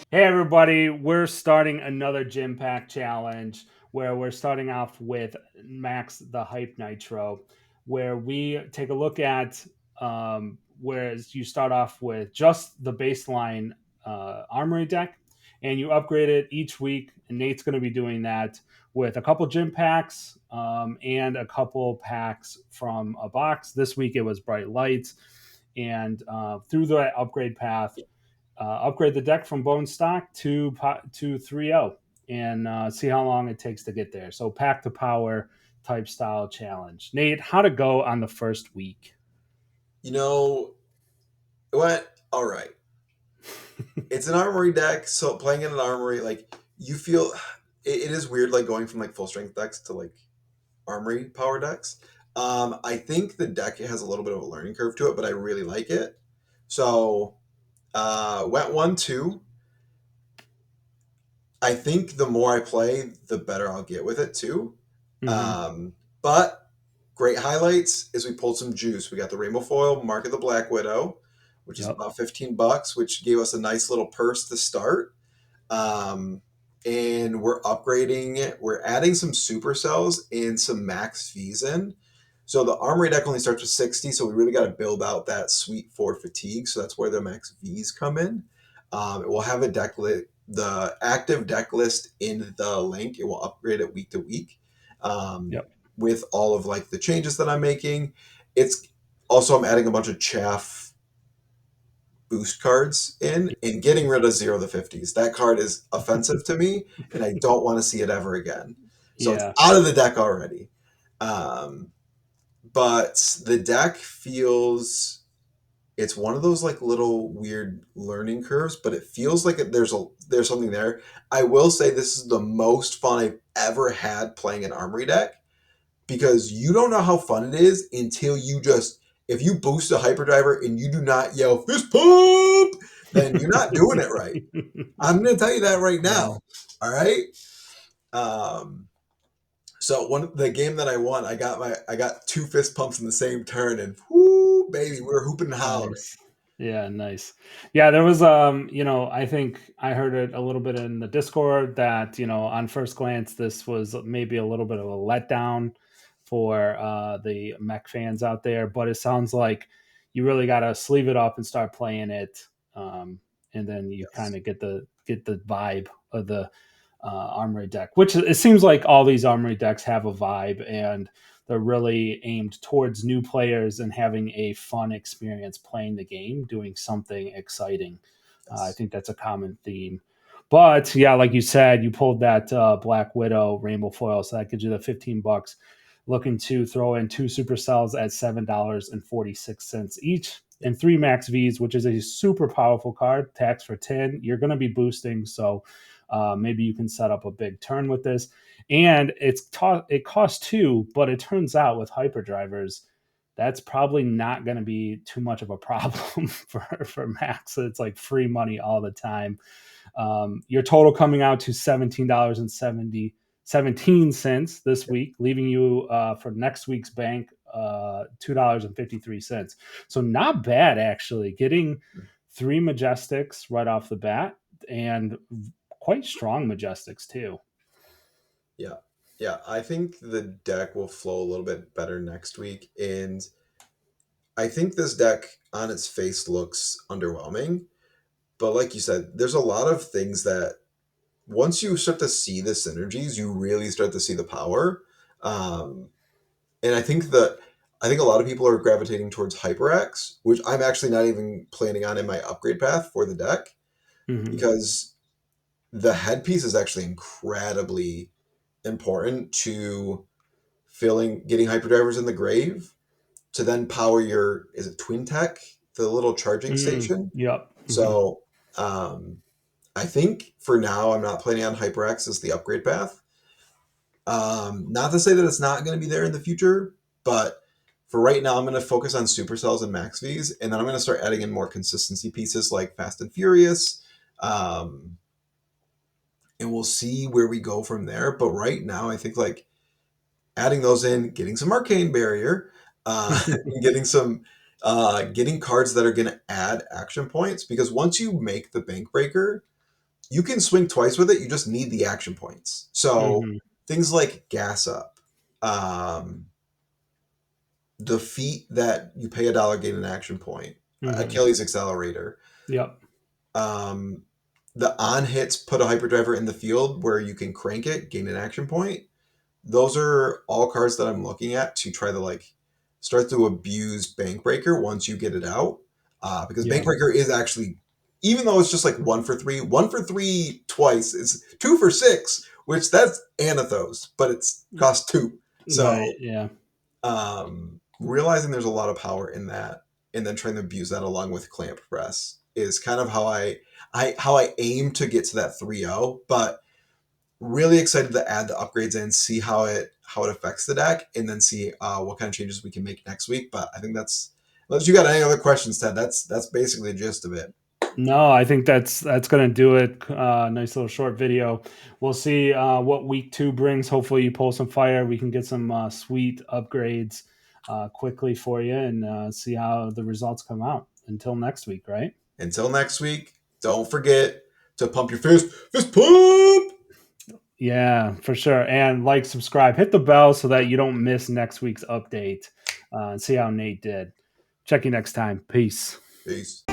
Hey everybody, we're starting another gym pack challenge where we're starting off with Max the Hype Nitro, where we take a look at whereas you start off with just the baseline armory deck and you upgrade it each week. And Nate's going to be doing that with a couple gym packs and a couple packs from a box. This week it was Bright Lights. And through the upgrade path, upgrade the deck from bone stock to 3.0 and see how long it takes to get there. So pack to power type style challenge. Nate, how to go on the first week? You know what? All right. It's an armory deck, so playing in an armory, like you feel it is weird like going from like full strength decks to like armory power decks. I think the deck has a little bit of a learning curve to it, but I really like it. So went 1-2. I think the more I play, the better I'll get with it too. Mm-hmm. But great highlights is we pulled some juice. We got the rainbow foil, Mark of the Black Widow, which is Yep. about $15, which gave us a nice little purse to start. Um, and we're upgrading it. We're adding some supercells and some max fees in. So the armory deck only starts with 60, so we really got to build out that suite for fatigue. So that's where the max V's come in. It will have a the active deck list in the link. It will upgrade it week to week Yep. with all of like the changes that I'm making. It's also I'm adding a bunch of chaff boost cards in and getting rid of 0 to 50s. That card is offensive to me, and I don't want to see it ever again. So it's Yeah. out of the deck already. Um, but the deck feels it's one of those like little weird learning curves, but it feels like there's something there. I will say this is the most fun I've ever had playing an armory deck because you don't know how fun it is until you just if you boost a hyperdriver and you do not yell fist pump, then you're not doing it right. I'm going to tell you that right Yeah. now. All right. Um, so one the game that I won, I got two fist pumps in the same turn, and whoo, baby, we were hooping and hollering. Nice. Yeah, nice. Yeah, there was I think I heard it a little bit in the Discord that, on first glance this was maybe a little bit of a letdown for the mech fans out there, but it sounds like you really got to sleeve it up and start playing it, and then you kind Yes. of get the vibe of the armory deck, which it seems like all these armory decks have a vibe, and they're really aimed towards new players and having a fun experience playing the game, doing something exciting. I Yes. think that's a common theme. But yeah, like you said, you pulled that Black Widow rainbow foil, so that gives you the $15. Looking to throw in two supercells at $7.46 each, Yep. and three max V's, which is a super powerful card. Tax for 10. You're going to be boosting, so maybe you can set up a big turn with this. And it costs two, but it turns out with hyperdrivers, that's probably not going to be too much of a problem for Max. It's like free money all the time. Your total coming out to $17.17 this week, leaving you for next week's bank $2.53. So not bad actually. Getting three Majestics right off the bat, and quite strong Majestics too. Yeah. Yeah. I think the deck will flow a little bit better next week. And I think this deck on its face looks underwhelming. But like you said, there's a lot of things that once you start to see the synergies, you really start to see the power. Um, and I think a lot of people are gravitating towards HyperX, which I'm actually not even planning on in my upgrade path for the deck Hmm. because the headpiece is actually incredibly important to filling getting hyperdrivers in the grave to then power your is it twin tech the little charging station. Yep. Hmm. So I think for now I'm not planning on HyperX as the upgrade path. Not to say that it's not going to be there in the future, but for right now I'm going to focus on supercells and max V's, and then I'm going to start adding in more consistency pieces like Fast and Furious. Um, and we'll see where we go from there. But right now, I think like adding those in, getting some arcane barrier, and getting some getting cards that are going to add action points because once you make the bank breaker, you can swing twice with it. You just need the action points. So Hmm. things like gas up, um, the feat that you pay $1 gain an action point, Hmm. Achilles accelerator, Yep. um, the on hits put a hyperdriver in the field where you can crank it, gain an action point. Those are all cards that I'm looking at to try to like start to abuse Bankbreaker once you get it out. Because Yep. Bankbreaker is actually, even though it's just like 1 for 3, 1 for 3 twice is 2 for 6, which that's Anathos, but it's cost 2. Right. So Yeah. realizing there's a lot of power in that and then trying to abuse that along with clamp press is kind of how I aim to get to that 3-0. But really excited to add the upgrades in, see how it affects the deck, and then see what kind of changes we can make next week. But I think that's, unless you got any other questions, Ted, that's basically the gist of it. No, I think that's gonna do it. Nice little short video. We'll see what week two brings. Hopefully, you pull some fire. We can get some sweet upgrades quickly for you, and see how the results come out. Until next week, right? Until next week, don't forget to pump your fist pump. Yeah, for sure. And like, subscribe, hit the bell so that you don't miss next week's update. And see how Nate did. Check you next time. Peace. Peace.